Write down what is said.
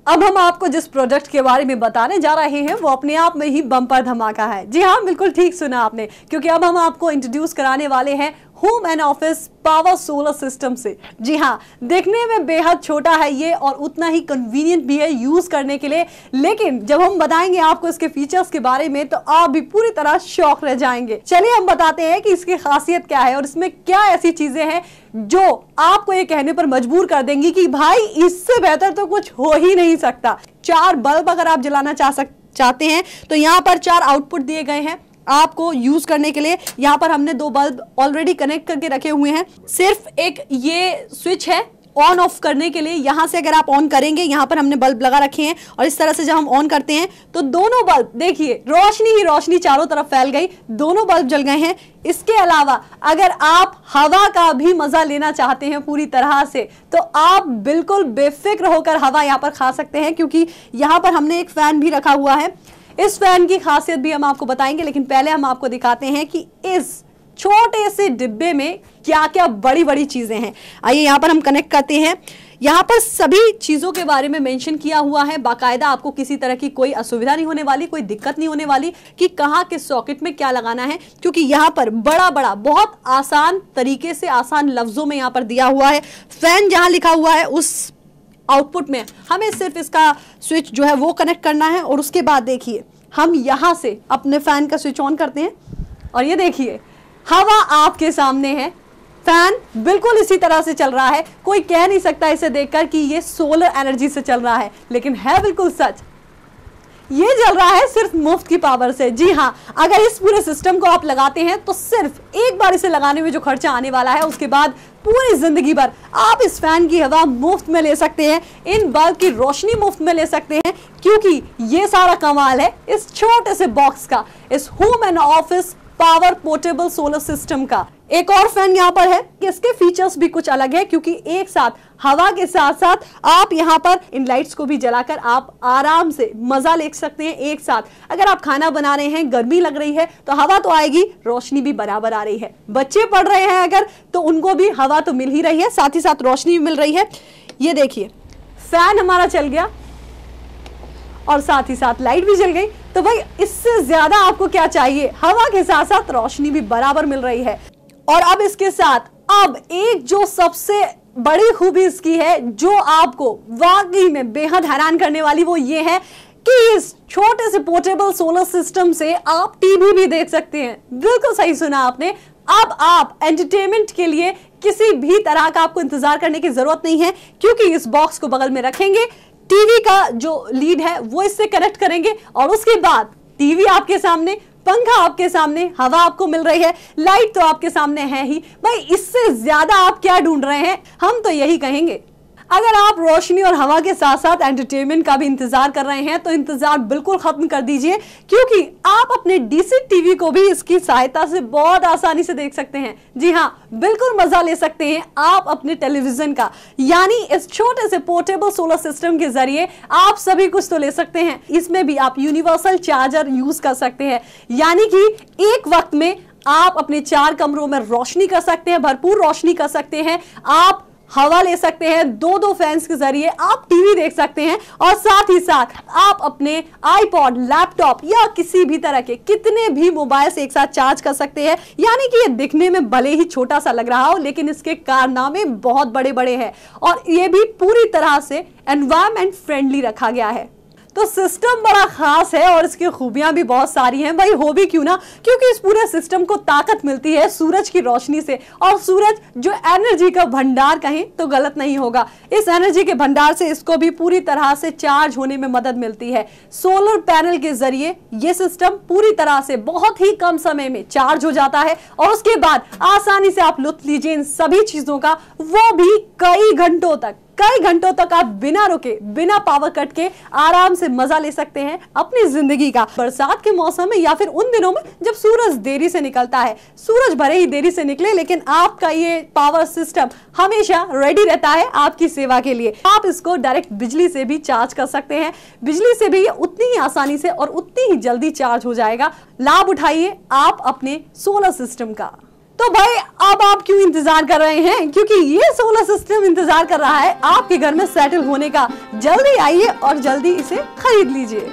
अब हम आपको जिस प्रोडक्ट के बारे में बताने जा रहे हैं वो अपने आप में ही बम्पर धमाका है। जी हाँ, बिल्कुल ठीक सुना आपने, क्योंकि अब हम आपको इंट्रोड्यूस कराने वाले हैं home and office power solar system से। जी हाँ, देखने में बेहद छोटा है ये और उतना ही कन्वीनियंट भी है यूज करने के लिए, लेकिन जब हम बताएंगे आपको इसके फीचर्स के बारे में तो आप भी पूरी तरह शॉक रह जाएंगे। चलिए हम बताते हैं कि इसकी खासियत क्या है और इसमें क्या ऐसी चीजें हैं जो आपको ये कहने पर मजबूर कर देंगी कि भाई इससे बेहतर तो कुछ हो ही नहीं सकता। 4 बल्ब अगर आप जलाना चाहते हैं तो यहाँ पर 4 आउटपुट दिए गए हैं आपको यूज करने के लिए। यहाँ पर हमने 2 बल्ब ऑलरेडी कनेक्ट करके रखे हुए हैं। सिर्फ एक ये स्विच है ऑन ऑफ करने के लिए, यहाँ से अगर आप ऑन करेंगे, यहाँ पर हमने बल्ब लगा रखे हैं और इस तरह से जब हम ऑन करते हैं तो दोनों बल्ब देखिए रोशनी ही रोशनी चारों तरफ फैल गई, दोनों बल्ब जल गए हैं। इसके अलावा अगर आप हवा का भी मजा लेना चाहते हैं पूरी तरह से तो आप बिल्कुल बेफिक्र होकर हवा यहाँ पर खा सकते हैं, क्योंकि यहाँ पर हमने एक फैन भी रखा हुआ है। इस फैन की खासियत भी हम आपको बताएंगे, लेकिन पहले हम आपको दिखाते हैं कि इस छोटे से डिब्बे में क्या क्या बड़ी बड़ी चीजें हैं। आइए यहाँ पर हम कनेक्ट करते हैं। यहाँ पर सभी चीजों के बारे में मेंशन किया हुआ है बाकायदा, आपको किसी तरह की कोई असुविधा नहीं होने वाली, कोई दिक्कत नहीं होने वाली कि कहाँ किस सॉकेट में क्या लगाना है, क्योंकि यहाँ पर बड़ा बड़ा बहुत आसान तरीके से आसान लफ्जों में यहाँ पर दिया हुआ है। फैन जहाँ लिखा हुआ है उस आउटपुट में हमें सिर्फ इसका स्विच जो है वो कनेक्ट करना है और उसके बाद देखिए हम यहाँ से अपने फैन का स्विच ऑन करते हैं और ये देखिए हवा आपके सामने है। फैन बिल्कुल इसी तरह से चल रहा है, कोई कह नहीं सकता इसे देखकर कि ये सोलर एनर्जी से चल रहा है, लेकिन है बिल्कुल सच। ये चल रहा है सिर्फ मुफ्त की पावर से। जी हाँ, अगर इस पूरे सिस्टम को आप लगाते हैं तो सिर्फ एक बार इसे लगाने में जो खर्चा आने वाला है उसके बाद पूरी जिंदगी भर आप इस फैन की हवा मुफ्त में ले सकते हैं, इन बल्ब की रोशनी मुफ्त में ले सकते हैं, क्योंकि ये सारा कमाल है इस छोटे से बॉक्स का, इस home and office power portable solar system का। एक और फैन यहाँ पर है कि इसके फीचर्स भी कुछ अलग है, क्योंकि एक साथ हवा के साथ साथ आप यहाँ पर इन लाइट्स को भी जलाकर आप आराम से मजा ले सकते हैं एक साथ। अगर आप खाना बना रहे हैं, गर्मी लग रही है तो हवा तो आएगी, रोशनी भी बराबर आ रही है। बच्चे पढ़ रहे हैं अगर तो उनको भी हवा तो मिल ही रही है, साथ ही साथ रोशनी भी मिल रही है। ये देखिए फैन हमारा चल गया और साथ ही साथ लाइट भी जल गई, तो भाई इससे ज्यादा आपको क्या चाहिए। हवा के साथ साथ रोशनी भी बराबर मिल रही है। और अब इसके साथ अब एक जो सबसे बड़ी खूबी इसकी है जो आपको वाकई में बेहद हैरान करने वाली, वो ये है कि इस छोटे से पोर्टेबल सोलर सिस्टम से आप टीवी भी देख सकते हैं। बिल्कुल सही सुना आपने। अब आप एंटरटेनमेंट के लिए किसी भी तरह का आपको इंतजार करने की जरूरत नहीं है, क्योंकि इस बॉक्स को बगल में रखेंगे, टीवी का जो लीड है वो इससे कनेक्ट करेंगे और उसके बाद टीवी आपके सामने, पंखा आपके सामने, हवा आपको मिल रही है, लाइट तो आपके सामने है ही। भाई इससे ज्यादा आप क्या ढूंढ रहे हैं, हम तो यही कहेंगे। अगर आप रोशनी और हवा के साथ साथ एंटरटेनमेंट का भी इंतजार कर रहे हैं तो इंतजार बिल्कुल खत्म कर दीजिए, क्योंकि आप अपने डीसी टीवी को भी इसकी सहायता से बहुत आसानी से देख सकते हैं। जी हाँ, बिल्कुल मजा ले सकते हैं आप अपने टेलीविजन का। यानी इस छोटे से पोर्टेबल सोलर सिस्टम के जरिए आप सभी कुछ तो ले सकते हैं। इसमें भी आप यूनिवर्सल चार्जर यूज कर सकते हैं, यानी कि एक वक्त में आप अपने 4 कमरों में रोशनी कर सकते हैं, भरपूर रोशनी कर सकते हैं, आप हवा ले सकते हैं, 2-2 फैंस के जरिए आप टीवी देख सकते हैं और साथ ही साथ आप अपने आईपॉड, लैपटॉप या किसी भी तरह के कितने भी मोबाइल से एक साथ चार्ज कर सकते हैं। यानी कि ये दिखने में भले ही छोटा सा लग रहा हो, लेकिन इसके कारनामे बहुत बड़े बड़े हैं और ये भी पूरी तरह से एनवायरमेंट फ्रेंडली रखा गया है। तो सिस्टम बड़ा खास है और इसकी खूबियां भी बहुत सारी हैं। भाई हो भी क्यों ना, क्योंकि इस पूरे सिस्टम को ताकत मिलती है सूरज की रोशनी से, और सूरज जो एनर्जी का भंडार कहें तो गलत नहीं होगा। इस एनर्जी के भंडार से इसको भी पूरी तरह से चार्ज होने में मदद मिलती है। सोलर पैनल के जरिए ये सिस्टम पूरी तरह से बहुत ही कम समय में चार्ज हो जाता है और उसके बाद आसानी से आप लुत्फ लीजिए इन सभी चीजों का, वो भी कई घंटों तक आप बिना रुके, बिना पावर कट के आराम से मजा ले सकते हैं अपनी जिंदगी का। बरसात के मौसम में या फिर उन दिनों में जब सूरज देरी से निकलता है, सूरज भले ही देरी से निकले लेकिन आपका ये पावर सिस्टम हमेशा रेडी रहता है आपकी सेवा के लिए। आप इसको डायरेक्ट बिजली से भी चार्ज कर सकते हैं, बिजली से भी ये उतनी ही आसानी से और उतनी ही जल्दी चार्ज हो जाएगा। लाभ उठाइए आप अपने सोलर सिस्टम का। तो भाई अब आप क्यों इंतजार कर रहे हैं, क्योंकि ये सोलर सिस्टम इंतजार कर रहा है आपके घर में सेटल होने का। जल्दी आइए और जल्दी इसे खरीद लीजिए।